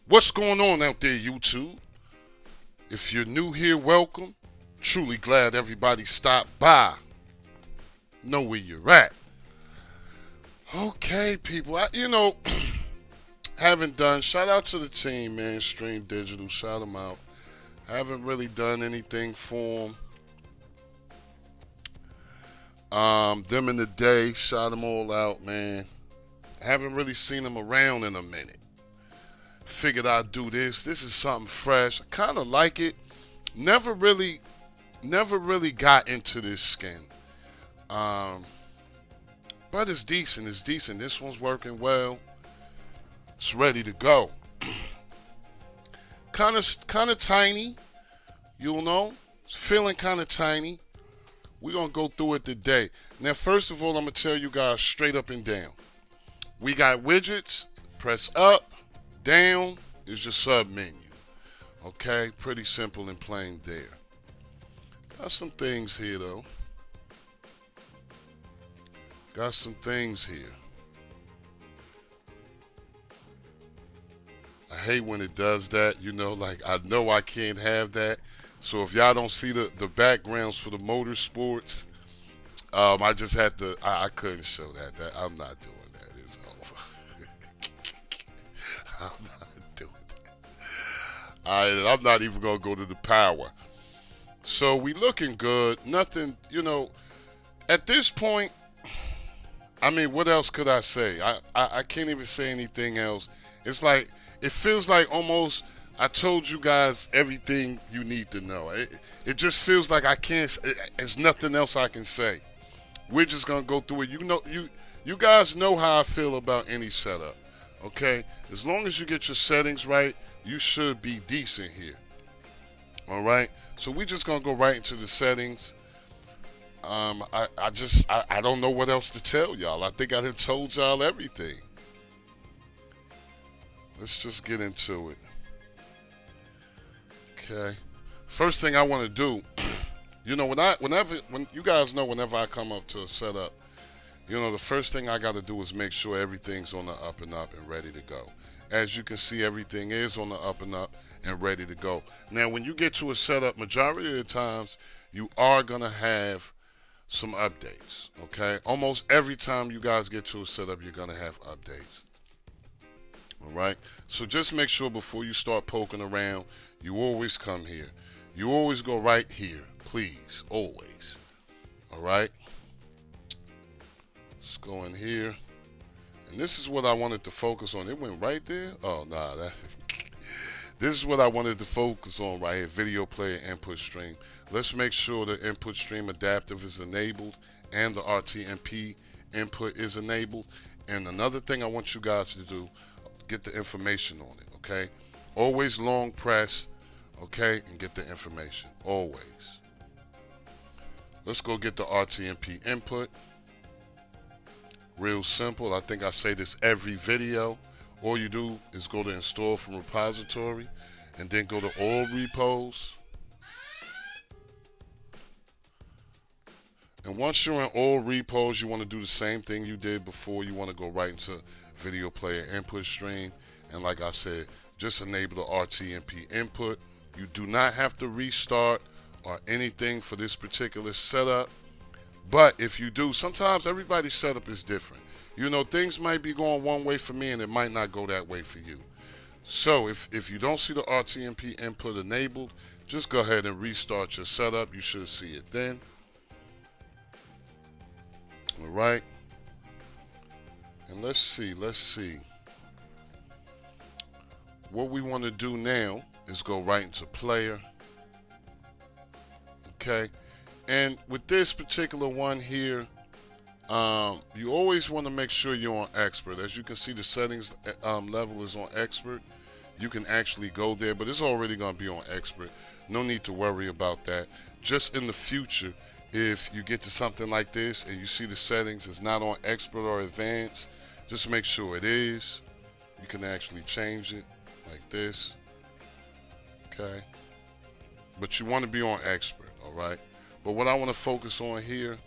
What's going on out there, YouTube? If you're new here, welcome. Truly glad everybody stopped by. Know where you're at. Okay, people. Haven't done. Shout out to the team, man. Stream Digital. Shout them out. Haven't really done anything for them. Them in the day. Shout them all out, man. Haven't really seen them around in a minute. Figured I'd do this. This is something fresh. I kind of like it. Never really got into this skin. But it's decent. It's decent. This one's working well. It's ready to go. Kind of tiny. You'll know. It's feeling kind of tiny. We're going to go through it today. Now, first of all, I'm going to tell you guys straight up and down. We got widgets. Press up, down is your sub menu. Okay? Pretty simple and plain there. Got some things here, though. Got some things here. I hate when it does that. Like I know I can't have that. So if y'all don't see the backgrounds for the motorsports, I just had to. I couldn't show that. I'm not doing that. It's over. I'm not doing that. I'm not even gonna go to the power. So we looking good. Nothing. At this point, I mean, what else could I say? I can't even say anything else. It's like it feels like almost. I told you guys everything you need to know. It just feels like I can't. There's nothing else I can say. We're just gonna go through it. You guys know how I feel about any setup. Okay, as long as you get your settings right, you should be decent here. All right. So we're just gonna go right into the settings. I don't know what else to tell y'all. I think I done told y'all everything. Let's just get into it. Okay. First thing I want to do, when you guys know, whenever I come up to a setup, the first thing I got to do is make sure everything's on the up and up and ready to go. As you can see, everything is on the up and up and ready to go. Now, when you get to a setup, majority of the times, you are going to have some updates, okay? Almost every time you guys get to a setup, you're going to have updates. All right? So just make sure before you start poking around, you always come here. You always go right here, please, always. All right? Let's go in here. And this is what I wanted to focus on. It went right there? Oh, nah. This is what I wanted to focus on right here, video player input stream. Let's make sure the input stream adaptive is enabled and the RTMP input is enabled. And another thing I want you guys to do, get the information on it, okay? Always long press, okay, and get the information, always. Let's go get the RTMP input. Real simple. I think I say this every video. All you do is go to install from repository and then go to all repos. And once you're in all repos, you want to do the same thing you did before. You want to go right into video player input stream. And like I said, just enable the RTMP input. You do not have to restart or anything for this particular setup. But if you do, sometimes everybody's setup is different. Things might be going one way for me and it might not go that way for you. So if you don't see the RTMP input enabled, just go ahead and restart your setup. You should see it then. All right. And let's see. What we want to do now is go right into player. Okay. And with this particular one here, you always want to make sure you're on expert. As you can see, the settings level is on expert. You can actually go there, but it's already going to be on expert. No need to worry about that. Just in the future, if you get to something like this and you see the settings is not on expert or advanced, just make sure it is. You can actually change it like this. Okay. But you want to be on expert, all right? But what I want to focus on here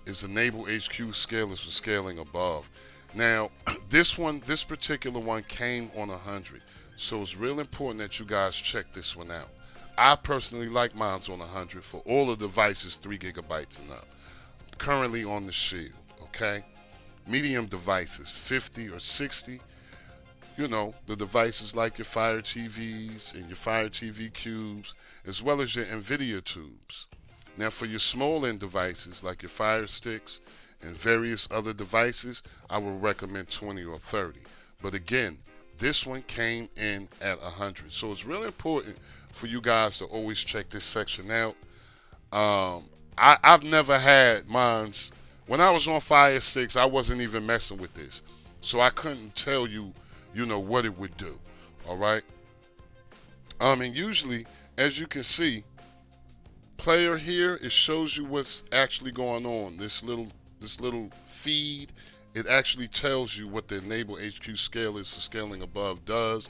is enable HQ scalers for scaling above. Now, this particular one came on 100. So it's real important that you guys check this one out. I personally like mine's on 100 for all the devices 3 gigabytes and up. Currently on the Shield, okay? Medium devices, 50 or 60. You know, the devices like your Fire TVs and your Fire TV cubes, as well as your NVIDIA tubes. Now, for your small end devices like your Fire Sticks and various other devices, I would recommend 20 or 30. But again, this one came in at 100. So it's really important for you guys to always check this section out. I've never had mine's. When I was on Fire Sticks, I wasn't even messing with this. So I couldn't tell you, what it would do. All right. And usually, as you can see, player here, it shows you what's actually going on. This little feed, it actually tells you what the enable HQ scale is for scaling above does.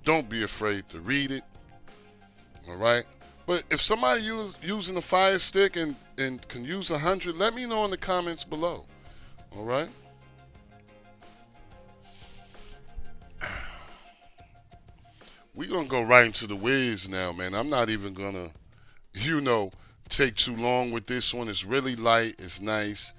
Don't be afraid to read it. All right. But if somebody using a Fire Stick and can use 100, let me know in the comments below. All right. We're going to go right into the Wiz now, man. I'm not even going to, take too long with this one. It's really light. It's nice.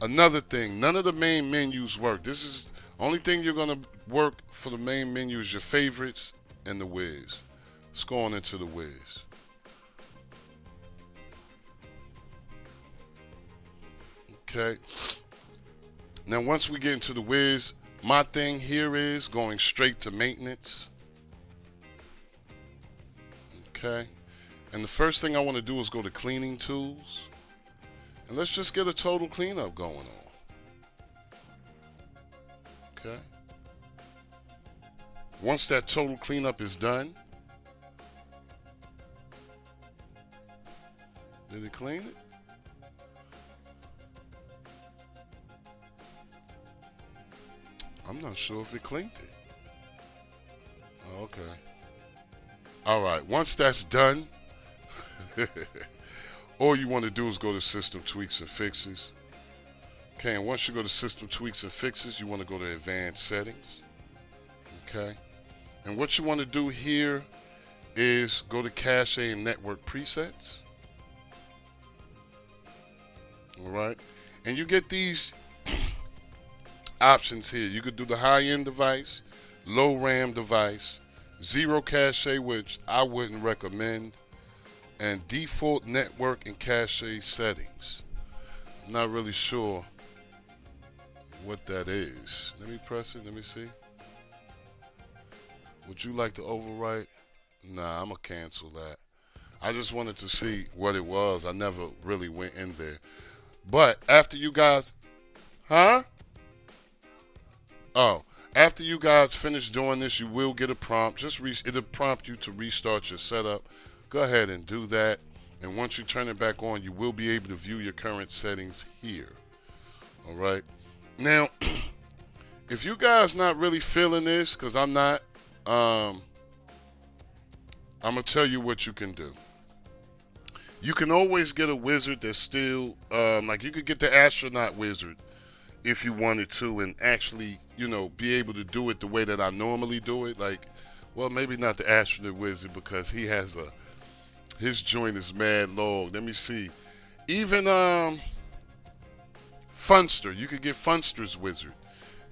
Another thing, none of the main menus work. This is the only thing you're going to work for the main menu is your favorites and the Wiz. Let's go on into the Wiz. Okay. Now, once we get into the Wiz, my thing here is going straight to maintenance. Okay. And the first thing I want to do is go to cleaning tools. And let's just get a total cleanup going on. Okay. Once that total cleanup is done, did it clean it? I'm not sure if it cleaned it. Oh, okay. All right. Once that's done, all you want to do is go to System Tweaks and Fixes. Okay, and once you go to System Tweaks and Fixes, you want to go to Advanced Settings. Okay. And what you want to do here is go to Cache and Network Presets. All right. And you get these options here. You could do the high-end device, low RAM device, zero cache, which I wouldn't recommend, and default network and cache settings. I'm not really sure what that is. Let me press it. Let me see. Would you like to overwrite? Nah, I'm going to cancel that. I just wanted to see what it was. I never really went in there. But after you guys... Huh? Oh, after you guys finish doing this, you will get a prompt. It'll prompt you to restart your setup. Go ahead and do that. And once you turn it back on, you will be able to view your current settings here. All right. Now, if you guys not really feeling this, because I'm not, I'm going to tell you what you can do. You can always get a wizard that's still, like you could get the astronaut wizard if you wanted to and actually, be able to do it the way that I normally do it. Like, well, maybe not the astronaut wizard because he has his joint is mad long. Let me see. Even Funster, you could get Funster's wizard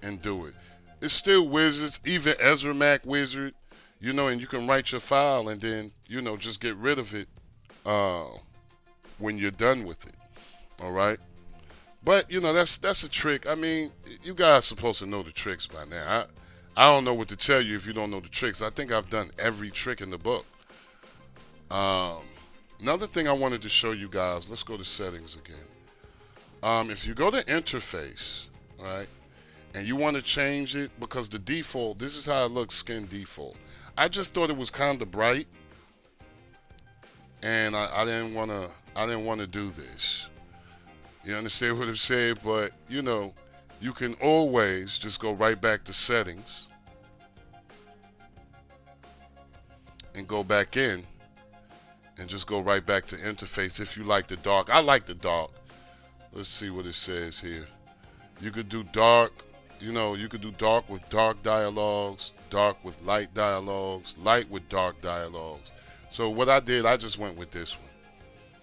and do it. It's still wizards, even Ezra Mac wizard, and you can write your file and then, just get rid of it when you're done with it. All right. But, that's a trick. I mean, you guys are supposed to know the tricks by now. I don't know what to tell you if you don't know the tricks. I think I've done every trick in the book. Another thing I wanted to show you guys, let's go to settings again. If you go to interface, right, and you want to change it because the default, this is how it looks, skin default. I just thought it was kind of bright, and I didn't want to do this. You understand what I'm saying? But, you can always just go right back to settings and go back in and just go right back to interface if you like the dark. I like the dark. Let's see what it says here. You could do dark You know, you could do dark with dark dialogues, dark with light dialogues, light with dark dialogues. So what I did, I just went with this one.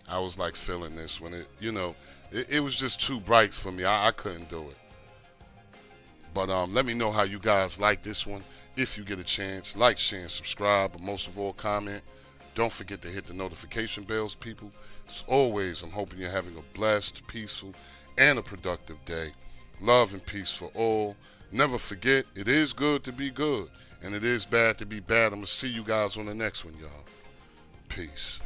I was like feeling this one. It was just too bright for me. I couldn't do it. But let me know how you guys like this one. If you get a chance, like, share, and subscribe. But most of all, comment. Don't forget to hit the notification bells, people. As always, I'm hoping you're having a blessed, peaceful, and a productive day. Love and peace for all. Never forget, it is good to be good, and it is bad to be bad. I'm going to see you guys on the next one, y'all. Peace.